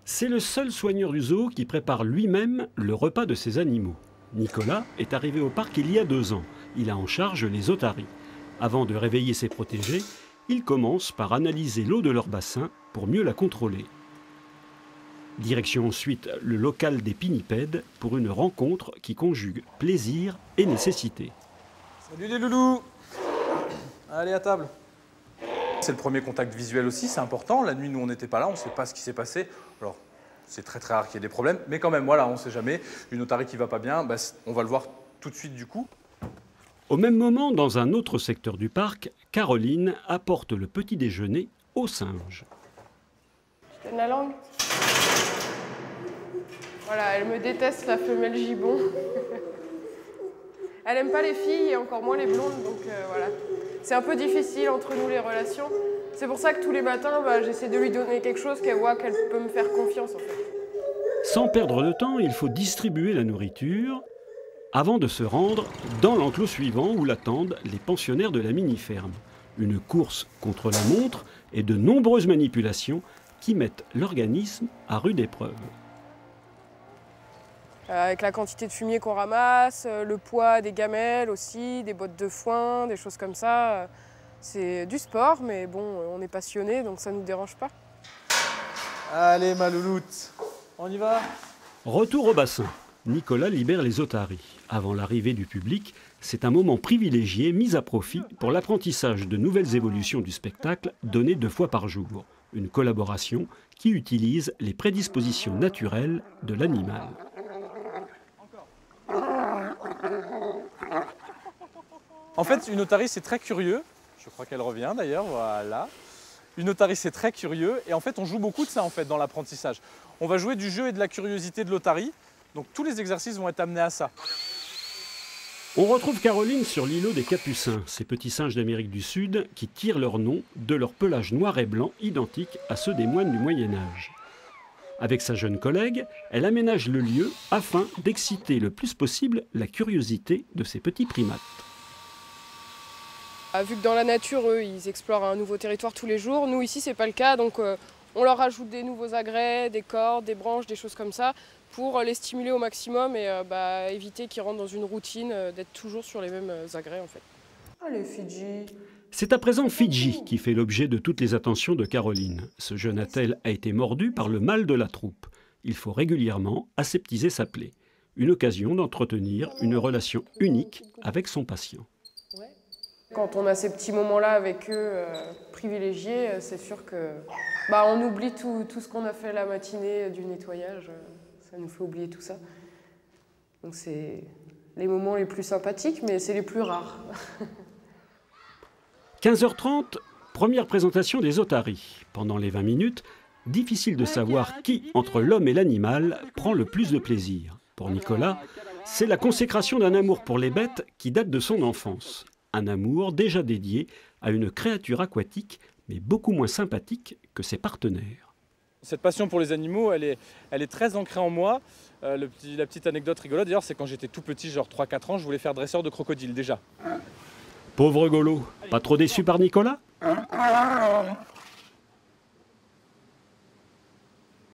C'est le seul soigneur du zoo qui prépare lui-même le repas de ses animaux. Nicolas est arrivé au parc il y a 2 ans. Il a en charge les otaries. Avant de réveiller ses protégés, il commence par analyser l'eau de leur bassin pour mieux la contrôler. Direction ensuite le local des pinnipèdes pour une rencontre qui conjugue plaisir et nécessité. Salut les loulous! Allez à table. C'est le premier contact visuel aussi, c'est important. La nuit, nous, on n'était pas là, on ne sait pas ce qui s'est passé. Alors, c'est très très rare qu'il y ait des problèmes, mais quand même, voilà, on ne sait jamais. Une otarie qui ne va pas bien, bah, on va le voir tout de suite du coup. Au même moment, dans un autre secteur du parc, Caroline apporte le petit déjeuner aux singes. Je donne la langue. Voilà, elle me déteste, la femelle gibbon. Elle aime pas les filles et encore moins les blondes, donc voilà. C'est un peu difficile entre nous les relations. C'est pour ça que tous les matins, j'essaie de lui donner quelque chose qu'elle voit qu'elle peut me faire confiance en fait. Sans perdre de temps, il faut distribuer la nourriture avant de se rendre dans l'enclos suivant où l'attendent les pensionnaires de la mini-ferme. Une course contre la montre et de nombreuses manipulations qui mettent l'organisme à rude épreuve. Avec la quantité de fumier qu'on ramasse, le poids des gamelles aussi, des bottes de foin, des choses comme ça. C'est du sport, mais bon, on est passionné, donc ça ne nous dérange pas. Allez ma louloute, on y va? Retour au bassin. Nicolas libère les otaries. Avant l'arrivée du public, c'est un moment privilégié mis à profit pour l'apprentissage de nouvelles évolutions du spectacle données 2 fois par jour. Une collaboration qui utilise les prédispositions naturelles de l'animal. En fait, une otarie, c'est très curieux. Je crois qu'elle revient d'ailleurs, voilà. Une otarie, c'est très curieux. Et en fait, on joue beaucoup de ça en fait, dans l'apprentissage. On va jouer du jeu et de la curiosité de l'otarie. Donc tous les exercices vont être amenés à ça. On retrouve Caroline sur l'îlot des Capucins, ces petits singes d'Amérique du Sud qui tirent leur nom de leur pelage noir et blanc identique à ceux des moines du Moyen-Âge. Avec sa jeune collègue, elle aménage le lieu afin d'exciter le plus possible la curiosité de ces petits primates. Vu que dans la nature, eux, ils explorent un nouveau territoire tous les jours, nous ici, c'est pas le cas, donc on leur ajoute des nouveaux agrès, des cordes, des branches, des choses comme ça, pour les stimuler au maximum et éviter qu'ils rentrent dans une routine d'être toujours sur les mêmes agrès en fait. Allez Fidji. C'est à présent Fidji qui fait l'objet de toutes les attentions de Caroline. Ce jeune attelle a été mordu par le mâle de la troupe. Il faut régulièrement aseptiser sa plaie. Une occasion d'entretenir une relation unique avec son patient. Quand on a ces petits moments-là avec eux privilégiés, c'est sûr que on oublie tout ce qu'on a fait la matinée du nettoyage. Ça nous fait oublier tout ça. Donc c'est les moments les plus sympathiques, mais c'est les plus rares. 15h30, première présentation des otaries. Pendant les 20 minutes, difficile de savoir qui, entre l'homme et l'animal, prend le plus de plaisir. Pour Nicolas, c'est la consécration d'un amour pour les bêtes qui date de son enfance. Un amour déjà dédié à une créature aquatique, mais beaucoup moins sympathique que ses partenaires. Cette passion pour les animaux, elle est très ancrée en moi. La petite anecdote rigolote d'ailleurs, c'est quand j'étais tout petit, genre 3-4 ans, je voulais faire dresseur de crocodile déjà. Pauvre Golo, pas trop déçu par Nicolas ?